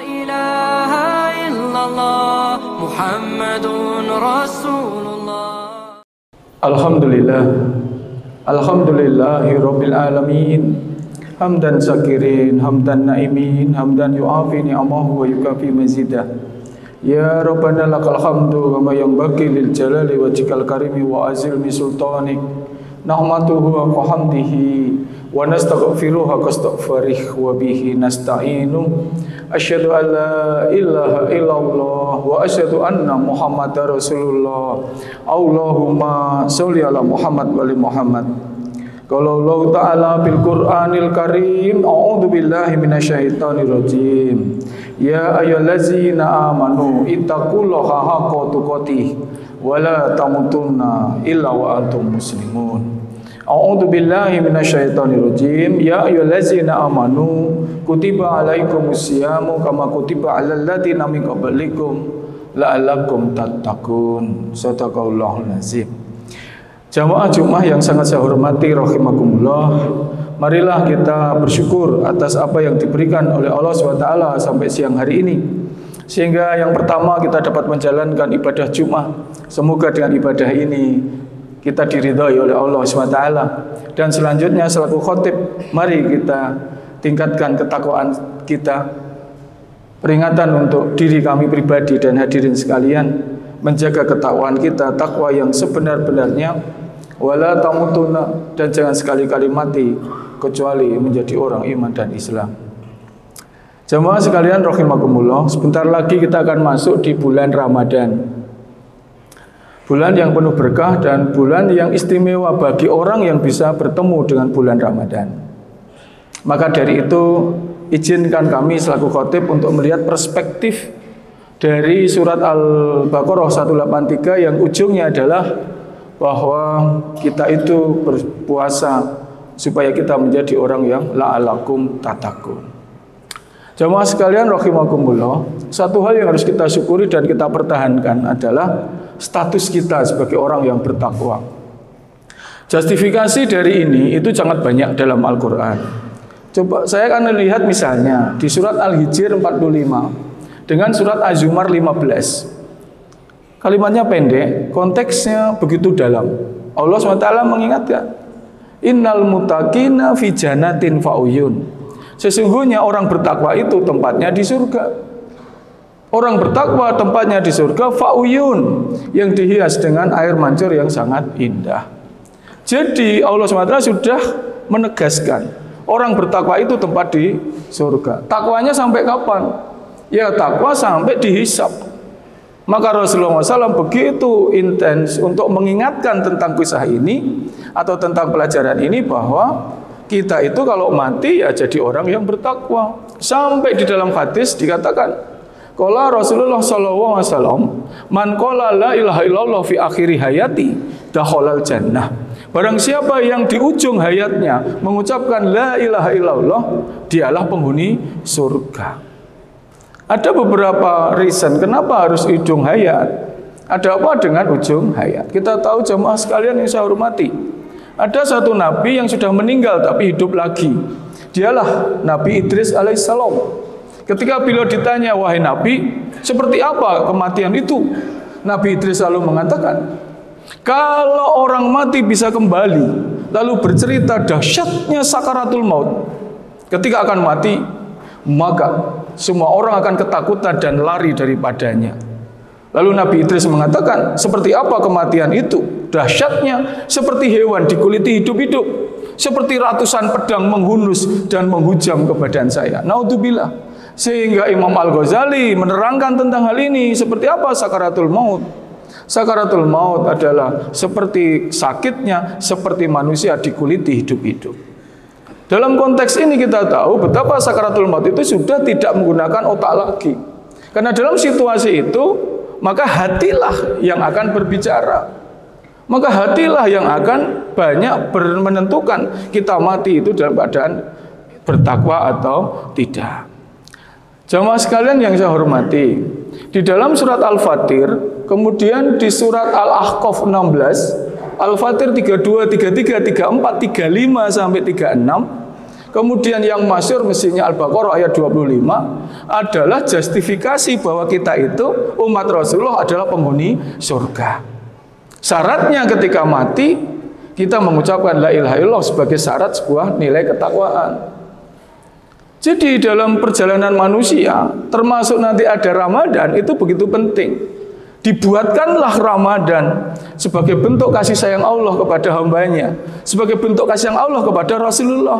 ilaha illallah Muhammadun Rasulullah. Alhamdulillah, alhamdulillahi rabbil alamin. Hamdan syakirin, hamdan naimin, hamdan yu'afi ni'amahu wa yukafi mazidah. Ya Rabbana lakal hamdu wa ma yanbaghi lil jalali wajhikal karimi wa azilmi sultanik. Nahmatuhu wa hamdihi wa nastaghfiruhu kastaghfarih wa bihi nasta'inu. Asyhadu an la ilaha illallah wa asyhadu anna Muhammadar Rasulullah. Allahumma sholli ala Muhammad wa ali Muhammad. Qala Allah Ta'ala bil Qur'anil Karim, a'udzu billahi minasyaitonir rajim. Ya ayyuhallazina amanu ittaqullaha haqqa tuqatih wa la tamutunna illa wa antum muslimun. A'udzu billahi minasyaitonir rajim. Ya ayyuhallazina amanu kutiba alaikumusyamu kama kutiba alal ladzina min qablikum la'allakum tattaqun. Shadaqallahul azim. Jamaah Jumat yang sangat saya hormati rahimakumullah, marilah kita bersyukur atas apa yang diberikan oleh Allah SWT sampai siang hari ini, sehingga yang pertama kita dapat menjalankan ibadah Jumat. Semoga dengan ibadah ini kita diridhai oleh Allah SWT. Dan selanjutnya selaku khotib, mari kita tingkatkan ketakwaan kita, peringatan untuk diri kami pribadi dan hadirin sekalian, menjaga ketakwaan kita, takwa yang sebenar-benarnya, wala tamutunna, dan jangan sekali-kali mati kecuali menjadi orang iman dan Islam. Jamaah sekalian rahimakumullah, sebentar lagi kita akan masuk di bulan Ramadan. Bulan yang penuh berkah dan bulan yang istimewa bagi orang yang bisa bertemu dengan bulan Ramadan. Maka dari itu, izinkan kami selaku khotib untuk melihat perspektif dari surat Al-Baqarah 183 yang ujungnya adalah bahwa kita itu berpuasa supaya kita menjadi orang yang la'alakum tattaqun. Jamaah sekalian rahimakumullah, satu hal yang harus kita syukuri dan kita pertahankan adalah status kita sebagai orang yang bertakwa. Justifikasi dari ini itu sangat banyak dalam Al-Quran. Coba saya akan lihat misalnya di surat Al-Hijr 45 dengan surat Az-Zumar 15. Kalimatnya pendek, konteksnya begitu dalam. Allah SWT mengingatkan, innal muttaqina fi jannatin fa'uyun. Sesungguhnya orang bertakwa itu tempatnya di surga. Orang bertakwa tempatnya di surga fa'uyun, yang dihias dengan air mancur yang sangat indah. Jadi Allah SWT sudah menegaskan orang bertakwa itu tempat di surga. Takwanya sampai kapan? Ya takwa sampai dihisab. Maka Rasulullah SAW begitu intens untuk mengingatkan tentang kisah ini atau tentang pelajaran ini, bahwa kita itu kalau mati ya jadi orang yang bertakwa. Sampai di dalam hadis dikatakan, qala Rasulullah SAW, man qala la ilaha illallah fi akhiri hayati dakhalal jannah. Barang siapa yang di ujung hayatnya mengucapkan la ilaha illallah, dialah penghuni surga. Ada beberapa reason kenapa harus ujung hayat. Ada apa dengan ujung hayat? Kita tahu jamaah sekalian yang saya hormati, ada satu nabi yang sudah meninggal tapi hidup lagi. Dialah Nabi Idris alaihissalam. Ketika beliau ditanya, wahai Nabi, seperti apa kematian itu? Nabi Idris selalu mengatakan, kalau orang mati bisa kembali, lalu bercerita dahsyatnya sakaratul maut. Ketika akan mati, maka semua orang akan ketakutan dan lari daripadanya. Lalu Nabi Idris mengatakan, seperti apa kematian itu? Dahsyatnya seperti hewan dikuliti hidup-hidup, seperti ratusan pedang menghunus dan menghujam ke badan saya. Naudzubillah. Sehingga Imam Al-Ghazali menerangkan tentang hal ini, seperti apa sakaratul maut. Sakaratul maut adalah seperti sakitnya, seperti manusia dikuliti hidup-hidup. Dalam konteks ini kita tahu betapa sakaratul maut itu sudah tidak menggunakan otak lagi. Karena dalam situasi itu, maka hatilah yang akan berbicara. Maka hatilah yang akan banyak menentukan kita mati itu dalam keadaan bertakwa atau tidak. Jamaah sekalian yang saya hormati, di dalam surat Al-Fatir, kemudian di surat Al-Ahqaf 16, Al-Fatir 32, 33, 34, 35 sampai 36, Kemudian yang masyhur mestinya Al-Baqarah ayat 25 adalah justifikasi bahwa kita itu umat Rasulullah adalah penghuni surga. Syaratnya ketika mati kita mengucapkan la ilaha illallah sebagai syarat sebuah nilai ketakwaan. Jadi dalam perjalanan manusia, termasuk nanti ada Ramadan, itu begitu penting. Dibuatkanlah Ramadan sebagai bentuk kasih sayang Allah kepada hambanya, sebagai bentuk kasih sayang Allah kepada Rasulullah.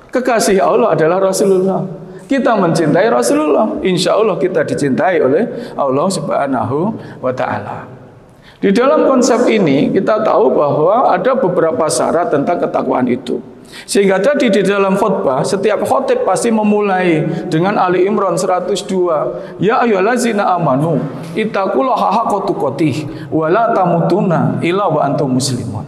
Kekasih Allah adalah Rasulullah. Kita mencintai Rasulullah, insya Allah kita dicintai oleh Allah Subhanahu wa Ta'ala. Di dalam konsep ini kita tahu bahwa ada beberapa syarat tentang ketakwaan itu. Sehingga tadi di dalam khutbah setiap khotib pasti memulai dengan Ali Imran 102. Ya ayyuhallazina amanu ittaqullaha haqqa tuqatih wa la tamutunna illa wa antum muslimun.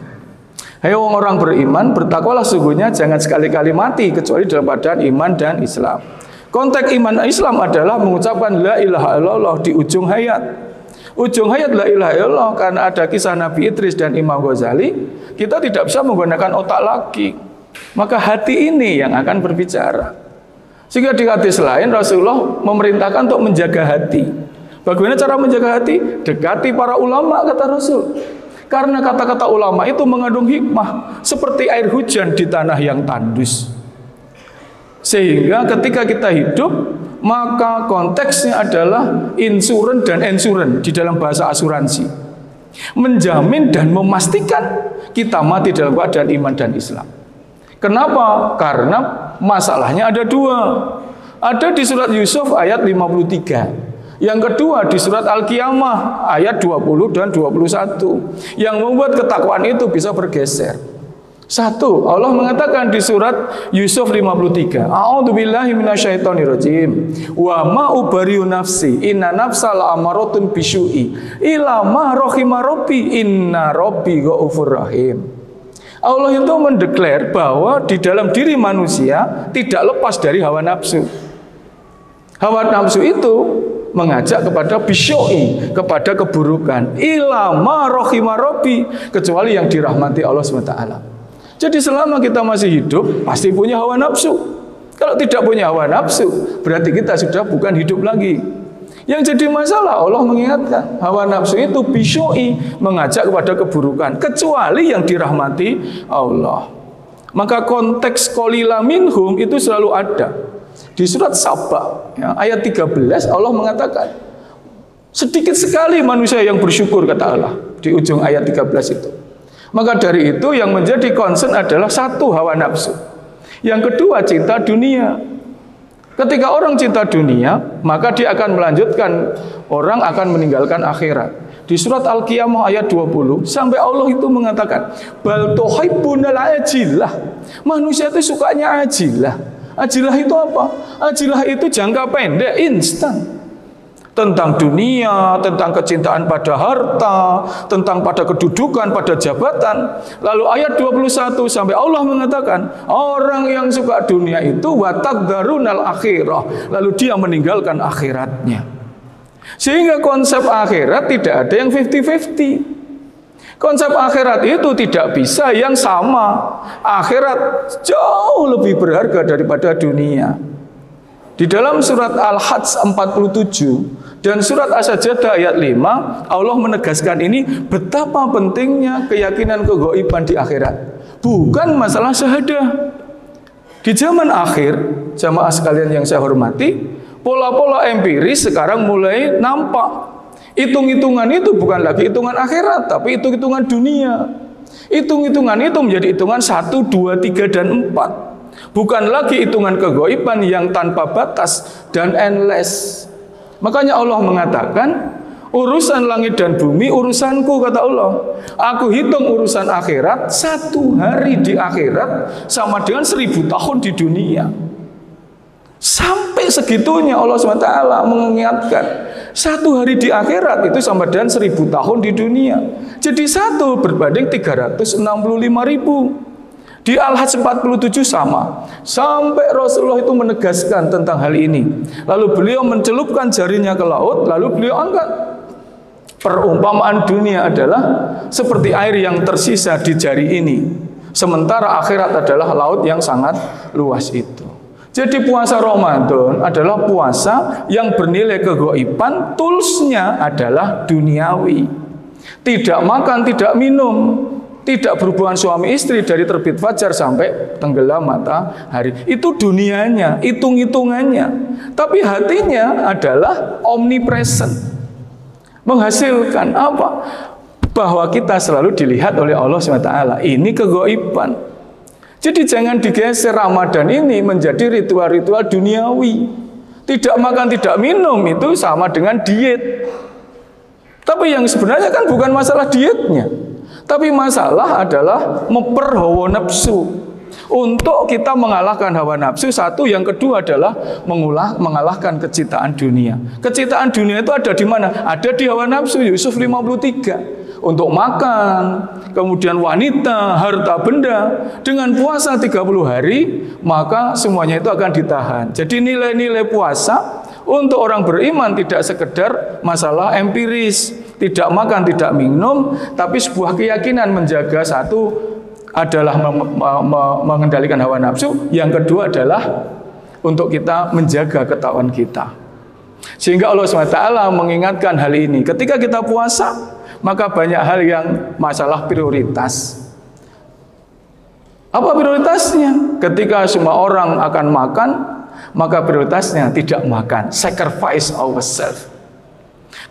Hai orang beriman, bertakwalah sungguhnya jangan sekali-kali mati kecuali dalam keadaan iman dan Islam. Konteks iman Islam adalah mengucapkan la ilaha illallah di ujung hayat. Ujung hayat la ilaha illallah karena ada kisah Nabi Idris dan Imam Ghazali, kita tidak bisa menggunakan otak lagi. Maka hati ini yang akan berbicara. Sehingga di hadis lain Rasulullah memerintahkan untuk menjaga hati. Bagaimana cara menjaga hati? Dekati para ulama, kata Rasul. Karena kata-kata ulama itu mengandung hikmah seperti air hujan di tanah yang tandus. Sehingga ketika kita hidup, maka konteksnya adalah insuran dan ensuran di dalam bahasa asuransi. Menjamin dan memastikan kita mati dalam keadaan iman dan Islam. Kenapa? Karena masalahnya ada dua. Ada di surat Yusuf ayat 53. Yang kedua di surat Al-Qiyamah ayat 20 dan 21. Yang membuat ketakwaan itu bisa bergeser. Satu, Allah mengatakan di surat Yusuf 53. A'udzubillahi minasyaitonirrajim. Wa ma ubariu nafsi inna nafsal amaratun bisyu'i ila ma rahima rabbi inna rabbi ghafurur rahim. Allah itu mendeklar bahwa di dalam diri manusia tidak lepas dari hawa nafsu. Hawa nafsu itu mengajak kepada bisyoi, kepada keburukan. Ila ma rahima rabbi, kecuali yang dirahmati Allah SWT. Jadi selama kita masih hidup, pasti punya hawa nafsu. Kalau tidak punya hawa nafsu, berarti kita sudah bukan hidup lagi. Yang jadi masalah, Allah mengingatkan, hawa nafsu itu bisyoi, mengajak kepada keburukan, kecuali yang dirahmati Allah. Maka konteks qalila minhum itu selalu ada. Di surat Saba, ya, ayat 13, Allah mengatakan, sedikit sekali manusia yang bersyukur, kata Allah, di ujung ayat 13 itu. Maka dari itu yang menjadi concern adalah satu, hawa nafsu. Yang kedua, cinta dunia. Ketika orang cinta dunia, maka dia akan melanjutkan, orang akan meninggalkan akhirat. Di surat Al-Qiyamah ayat 20, sampai Allah itu mengatakan, bal tuhibbunal ajilah. Manusia itu sukanya ajilah. Ajilah itu apa? Ajilah itu jangka pendek, instan. Tentang dunia, tentang kecintaan pada harta, tentang pada kedudukan, pada jabatan. Lalu ayat 21 sampai Allah mengatakan, orang yang suka dunia itu wataqdarunal akhirah, lalu dia meninggalkan akhiratnya. Sehingga konsep akhirat tidak ada yang 50-50. Konsep akhirat itu tidak bisa yang sama. Akhirat jauh lebih berharga daripada dunia. Di dalam surat Al-Hajj 47 dan surat As-Sajdah ayat 5, Allah menegaskan ini betapa pentingnya keyakinan kegaiban di akhirat. Bukan masalah syahadah. Di zaman akhir, jamaah sekalian yang saya hormati, pola-pola empiris sekarang mulai nampak. Hitung-hitungan itu bukan lagi hitungan akhirat, tapi hitung-hitungan dunia. Hitung-hitungan itu menjadi hitungan 1, 2, 3, dan 4. Bukan lagi hitungan kegaiban yang tanpa batas dan endless. Makanya Allah mengatakan, urusan langit dan bumi urusanku, kata Allah. Aku hitung urusan akhirat, 1 hari di akhirat sama dengan 1000 tahun di dunia. Sampai segitunya Allah SWT mengingatkan, 1 hari di akhirat itu sama dengan 1000 tahun di dunia. Jadi 1 berbanding 365.000. Di Al-Hajj 47 sama. Sampai Rasulullah itu menegaskan tentang hal ini. Lalu beliau mencelupkan jarinya ke laut, lalu beliau angkat. Perumpamaan dunia adalah seperti air yang tersisa di jari ini. Sementara akhirat adalah laut yang sangat luas itu. Jadi puasa Ramadan adalah puasa yang bernilai kegaiban, toolsnya adalah duniawi. Tidak makan, tidak minum, tidak berhubungan suami istri dari terbit fajar sampai tenggelam matahari. Itu dunianya, hitung-hitungannya. Tapi hatinya adalah omnipresent. Menghasilkan apa? Bahwa kita selalu dilihat oleh Allah SWT. Ini kegaiban. Jadi jangan digeser Ramadan ini menjadi ritual-ritual duniawi. Tidak makan, tidak minum itu sama dengan diet. Tapi yang sebenarnya kan bukan masalah dietnya. Tapi masalah adalah memper hawa nafsu. Untuk kita mengalahkan hawa nafsu, satu, yang kedua adalah mengalahkan kecintaan dunia. Kecintaan dunia itu ada di mana? Ada di hawa nafsu. Yusuf 53. Untuk makan, kemudian wanita, harta benda. Dengan puasa 30 hari, maka semuanya itu akan ditahan. Jadi nilai-nilai puasa untuk orang beriman tidak sekedar masalah empiris, tidak makan, tidak minum, tapi sebuah keyakinan menjaga, satu adalah mengendalikan hawa nafsu, yang kedua adalah untuk kita menjaga ketakwaan kita. Sehingga Allah SWT mengingatkan hal ini. Ketika kita puasa, maka banyak hal yang masalah prioritas. Apa prioritasnya? Ketika semua orang akan makan, maka prioritasnya tidak makan, sacrifice ourselves.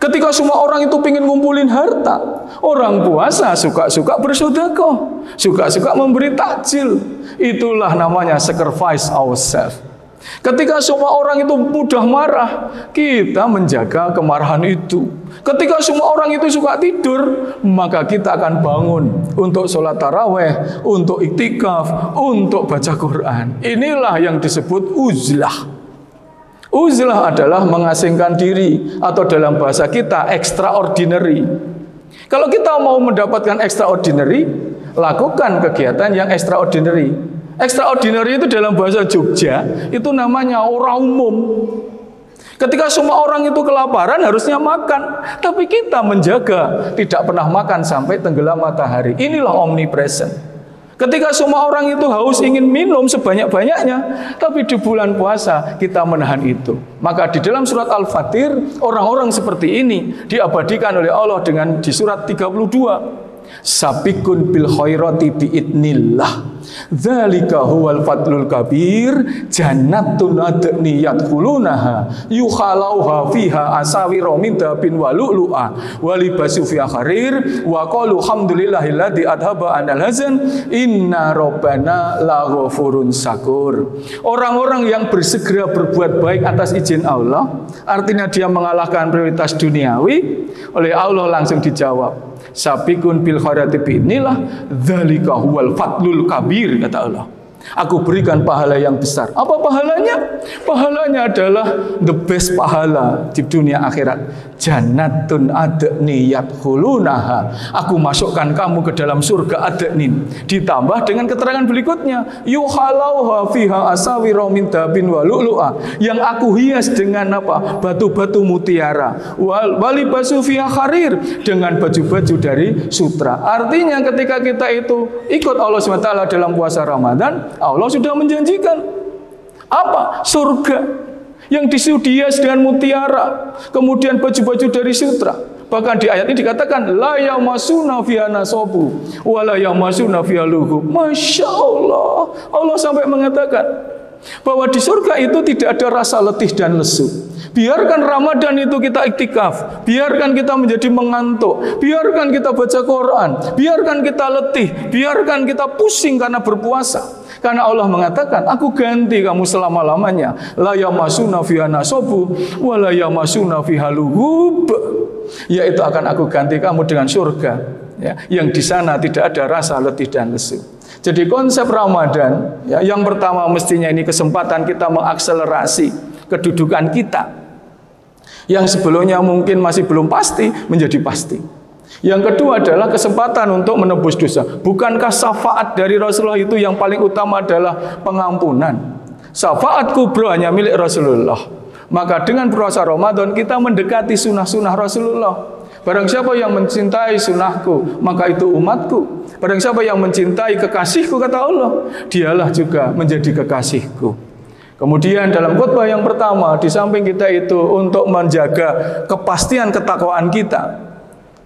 Ketika semua orang itu ingin ngumpulin harta, orang puasa suka-suka bersedekah, suka-suka memberi takjil. Itulah namanya sacrifice ourselves. Ketika semua orang itu mudah marah, kita menjaga kemarahan itu. Ketika semua orang itu suka tidur, maka kita akan bangun untuk sholat taraweh, untuk iktikaf, untuk baca Quran. Inilah yang disebut uzlah. Uzlah adalah mengasingkan diri, atau dalam bahasa kita extraordinary. Kalau kita mau mendapatkan extraordinary, lakukan kegiatan yang extraordinary. Extraordinary itu dalam bahasa Jogja itu namanya orang umum. Ketika semua orang itu kelaparan harusnya makan, tapi kita menjaga tidak pernah makan sampai tenggelam matahari. Inilah omnipresent. Ketika semua orang itu haus ingin minum sebanyak-banyaknya, tapi di bulan puasa kita menahan itu. Maka di dalam surat Al-Fatir, orang-orang seperti ini diabadikan oleh Allah dengan di surat 32. Sabikun bil khairati biidnillah. Dzalika huwal fadlul kabir. Jannatun adni yadkhulunaha yukhalauha fiha asawira min dabin wa lu'lu'a wa libasu fiha harir wa qalu hamdulillahilladzi adhaba anal hazan inna rabbana laghafurun syakur. Orang-orang yang bersegera berbuat baik atas izin Allah, artinya dia mengalahkan prioritas duniawi, oleh Allah langsung dijawab, sabikun bil khairati biidnillah dzalika huwal fadlul kabir, kata Allah. Aku berikan pahala yang besar. Apa pahalanya? Pahalanya adalah the best pahala di dunia akhirat. Jannatun adni yadkhulunaha. Aku masukkan kamu ke dalam surga adnin. Ditambah dengan keterangan berikutnya, yuhalauha fiha asawira min dabin wa lu'lu'a. Yang aku hias dengan apa? Batu-batu mutiara. Walibasu fiha harir, dengan baju-baju dari sutra. Artinya ketika kita itu ikut Allah SWT dalam puasa Ramadan, Allah sudah menjanjikan apa? Surga yang dihias dengan mutiara, kemudian baju-baju dari sutra. Bahkan di ayat ini dikatakan la yamasuna fiha nasabu wa la yamasuna fiha lughub. Masya Allah, Allah sampai mengatakan bahwa di surga itu tidak ada rasa letih dan lesu. Biarkan Ramadan itu kita iktikaf, biarkan kita menjadi mengantuk, biarkan kita baca Quran, biarkan kita letih, biarkan kita pusing karena berpuasa. Karena Allah mengatakan, aku ganti kamu selama-lamanya. La yamasuna fiha nasabu wa la yamasuna fiha lughub. Yaitu akan aku ganti kamu dengan surga, ya, yang di sana tidak ada rasa letih dan lesu. Jadi konsep Ramadan, ya, yang pertama mestinya ini kesempatan kita mengakselerasi kedudukan kita. Yang sebelumnya mungkin masih belum pasti menjadi pasti. Yang kedua adalah kesempatan untuk menebus dosa. Bukankah syafaat dari Rasulullah itu yang paling utama adalah pengampunan? Syafaat kubra hanya milik Rasulullah. Maka dengan puasa Ramadan kita mendekati sunnah-sunnah Rasulullah. Barang siapa yang mencintai sunnahku, maka itu umatku. Barang siapa yang mencintai kekasihku, kata Allah, dialah juga menjadi kekasihku. Kemudian dalam khutbah yang pertama, di samping kita itu untuk menjaga kepastian ketakwaan kita,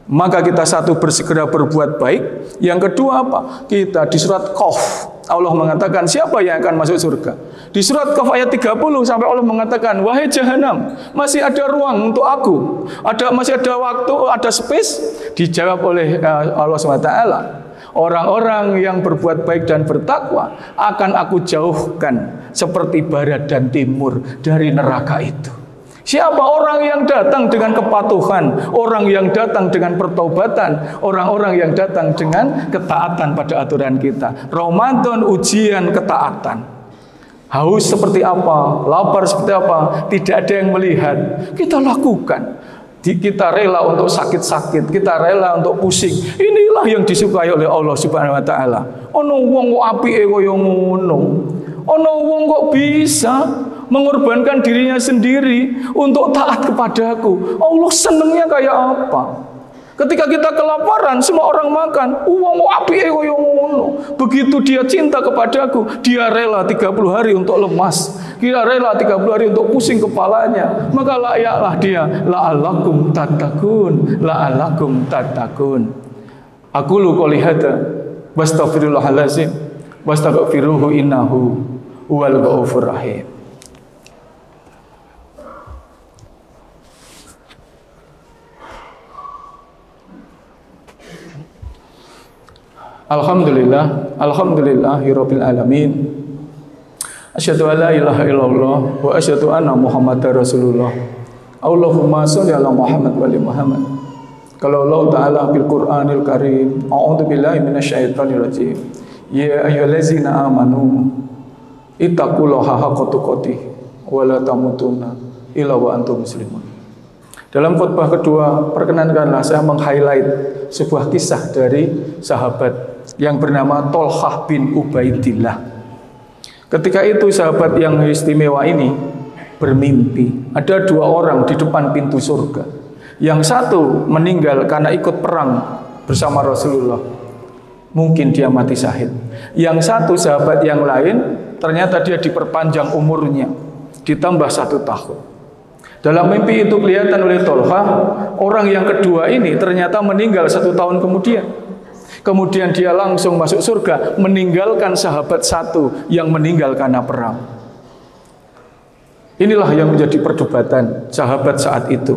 maka kita satu bersegera berbuat baik. Yang kedua apa? Kita di surat Qaf, Allah mengatakan siapa yang akan masuk surga. Di surat Qaf ayat 30 sampai Allah mengatakan, wahai jahanam, masih ada ruang untuk aku. Masih ada waktu, ada space. Dijawab oleh Allah SWT, orang-orang yang berbuat baik dan bertakwa akan aku jauhkan seperti barat dan timur dari neraka itu. Siapa orang yang datang dengan kepatuhan, orang yang datang dengan pertaubatan, orang-orang yang datang dengan ketaatan pada aturan kita. Ramadan ujian ketaatan. Haus seperti apa, lapar seperti apa, tidak ada yang melihat. Kita lakukan. Kita rela untuk sakit-sakit, kita rela untuk pusing. Inilah yang disukai oleh Allah Subhanahu wa taala. Ono wong kok apike kaya ngono. Ono wong kok bisa mengorbankan dirinya sendiri untuk taat kepadaku. Allah senengnya kayak apa? Ketika kita kelaparan, semua orang makan. Wong apike kaya ngono. Begitu dia cinta kepadaku, dia rela 30 hari untuk lemas. Dia rela 30 hari untuk pusing kepalanya. Maka layaklah dia la'allakum tattaqun, la'allakum tattaqun. Aqulu qouli hadza wastaghfirullahalazim wastaghfiruhu innahu huwal ghafurur rahim. Alhamdulillah, alhamdulillahirabbil alamin. Asyhadu an la ilaha illallah wa asyhadu anna Muhammadar Rasulullah. Allahumma shalli ala Muhammad wa ali Muhammad. Kalau Allah Ta'ala bil Qur'anil Karim, a'udzu billahi minasyaitonir rajim. Ya ayyuhallazina amanu ittaqullaha haqqa tuqatih wa la tamutunna illa wa antum muslimun. Dalam khutbah kedua, perkenankanlah saya meng-highlight sebuah kisah dari sahabat yang bernama Tolhah bin Ubaidillah. Ketika itu sahabat yang istimewa ini bermimpi ada dua orang di depan pintu surga. Yang satu meninggal karena ikut perang bersama Rasulullah. Mungkin dia mati syahid. Yang satu sahabat yang lain ternyata dia diperpanjang umurnya, ditambah 1 tahun. Dalam mimpi itu kelihatan oleh Tolhah, orang yang kedua ini ternyata meninggal 1 tahun kemudian. Kemudian dia langsung masuk surga, meninggalkan sahabat satu yang meninggal karena perang. Inilah yang menjadi perdebatan sahabat saat itu.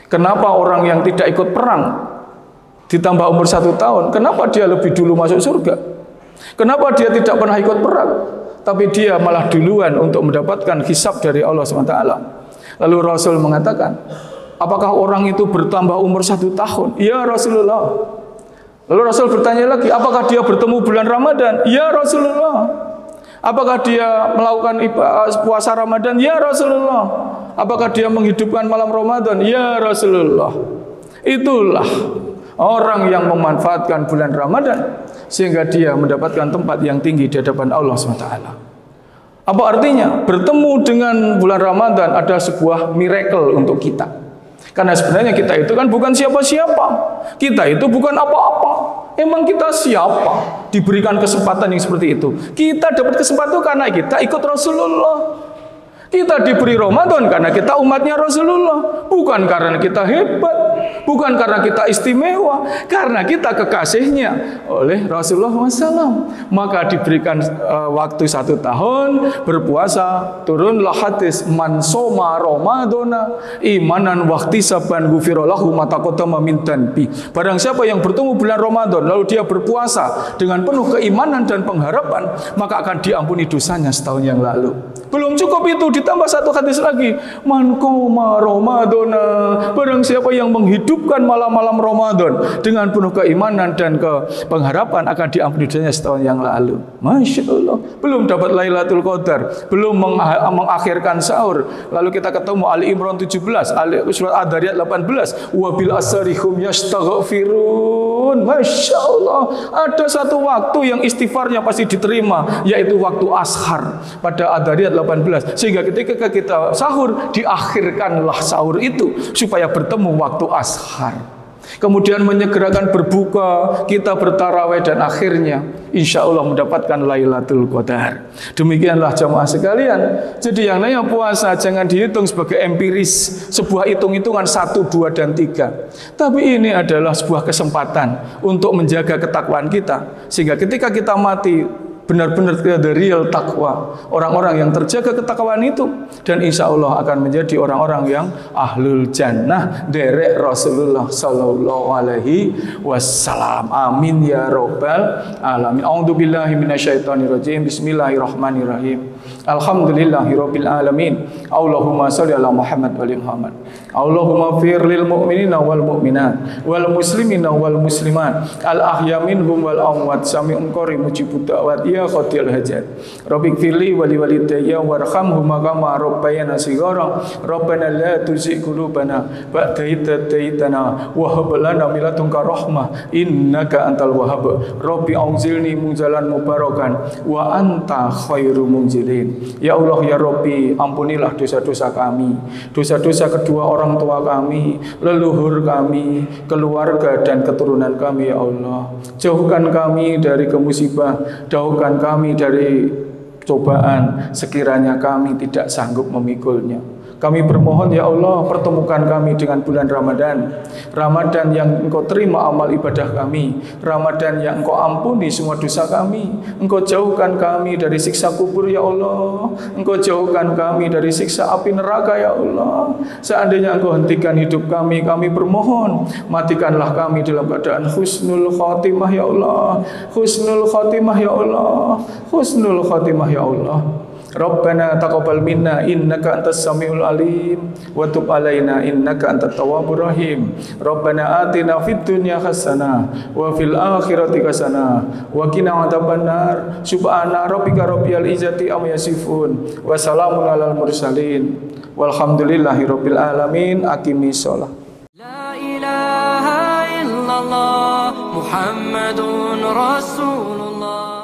Kenapa orang yang tidak ikut perang ditambah umur 1 tahun, kenapa dia lebih dulu masuk surga? Kenapa dia tidak pernah ikut perang, tapi dia malah duluan untuk mendapatkan hisab dari Allah SWT? Lalu Rasul mengatakan, apakah orang itu bertambah umur 1 tahun? Ya Rasulullah. Lalu Rasul bertanya lagi, apakah dia bertemu bulan Ramadan? Ya Rasulullah. Apakah dia melakukan puasa Ramadan? Ya Rasulullah. Apakah dia menghidupkan malam Ramadan? Ya Rasulullah. Itulah orang yang memanfaatkan bulan Ramadan sehingga dia mendapatkan tempat yang tinggi di hadapan Allah SWT. Apa artinya? Bertemu dengan bulan Ramadan ada sebuah miracle untuk kita. Karena sebenarnya kita itu kan bukan siapa-siapa. Kita itu bukan apa-apa. Emang kita siapa? Diberikan kesempatan yang seperti itu. Kita dapat kesempatan karena kita ikut Rasulullah. Kita diberi Ramadan karena kita umatnya Rasulullah. Bukan karena kita hebat, bukan karena kita istimewa, karena kita kekasihnya oleh Rasulullah SAW. Maka diberikan waktu 1 tahun berpuasa. Turunlah hadis, man soma Ramadana imanan wahtisaban ghufira lahu ma taqaddama min dhanbi. Barang siapa yang bertemu bulan Ramadan lalu dia berpuasa dengan penuh keimanan dan pengharapan, maka akan diampuni dosanya setahun yang lalu. Belum cukup itu, ditambah 1 hadis lagi, man qoma Ramadana, barang siapa yang menghidupkan malam-malam Ramadan dengan penuh keimanan dan pengharapan, akan diampuni dosanya setahun yang lalu. Masya Allah. Belum dapat Lailatul Qadar, belum mengakhirkan sahur, lalu kita ketemu Ali Imran 17, surat Ad-Dariyat 18, wabil asarihum yastaghfirun. Masya Allah. Ada satu waktu yang istighfarnya pasti diterima, yaitu waktu ashar. Pada Ad-Dariyat 18. Sehingga ketika kita sahur, diakhirkanlah sahur itu supaya bertemu waktu ashar. Kemudian menyegerakan berbuka, kita bertarawih, dan akhirnya insya Allah mendapatkan Lailatul Qadar. Demikianlah jamaah sekalian. Jadi yang namanya puasa jangan dihitung sebagai empiris, sebuah hitung-hitungan 1, 2, dan 3. Tapi ini adalah sebuah kesempatan untuk menjaga ketakwaan kita, sehingga ketika kita mati benar-benar ada real takwa, orang-orang yang terjaga ketakwaan itu, dan insya Allah akan menjadi orang-orang yang ahlul jannah derek Rasulullah sallallahu alaihi wasallam. Amin ya rabbal alamin. A'udzubillahi minasyaitonirrajim. Bismillahirrahmanirrahim. Alhamdulillahirabbil alamin. Allahumma shalli ala Muhammad wa ali Muhammad. Allahumma fir lil mu'minina wal mu'minat wal muslimina wal muslimat al ahya minhum wal amwat sami'un qarib mujibud da'wat ya qatil hajat. Rabbik firli wa li walidayya warhamhuma kama rabbayana shighara. Rabbana la tuzigh qulubana ba'da idh hadaytana wa hab lana min ladunka rahmah innaka antal wahhab. Rabbi auzilni munzalan mubarakan wa anta khairu munzilin. Ya Allah ya Rabbi, ampunilah dosa-dosa kami, dosa-dosa kedua orang tua kami, leluhur kami, keluarga dan keturunan kami ya Allah. Jauhkan kami dari kemusibah, jauhkan kami dari cobaan sekiranya kami tidak sanggup memikulnya. Kami bermohon ya Allah, pertemukan kami dengan bulan Ramadan. Ramadan yang Engkau terima amal ibadah kami, Ramadan yang Engkau ampuni semua dosa kami. Engkau jauhkan kami dari siksa kubur ya Allah. Engkau jauhkan kami dari siksa api neraka ya Allah. Seandainya Engkau hentikan hidup kami, kami bermohon matikanlah kami dalam keadaan husnul khotimah ya Allah. Husnul khotimah ya Allah. Husnul khotimah ya Allah. Rabbana taqabbal minna innaka antas samiul alim wa tub alaina innaka antat tawwabur rahim. Rabbana atina fid dunya hasanah wa fil akhirati hasanah wa qina adzabannar. Subhana rabbika rabbil izzati amma yasifun wa salamun alal mursalin walhamdulillahi rabbil alamin. Aqimis shalah. La ilaha illallah Muhammadun Rasulullah.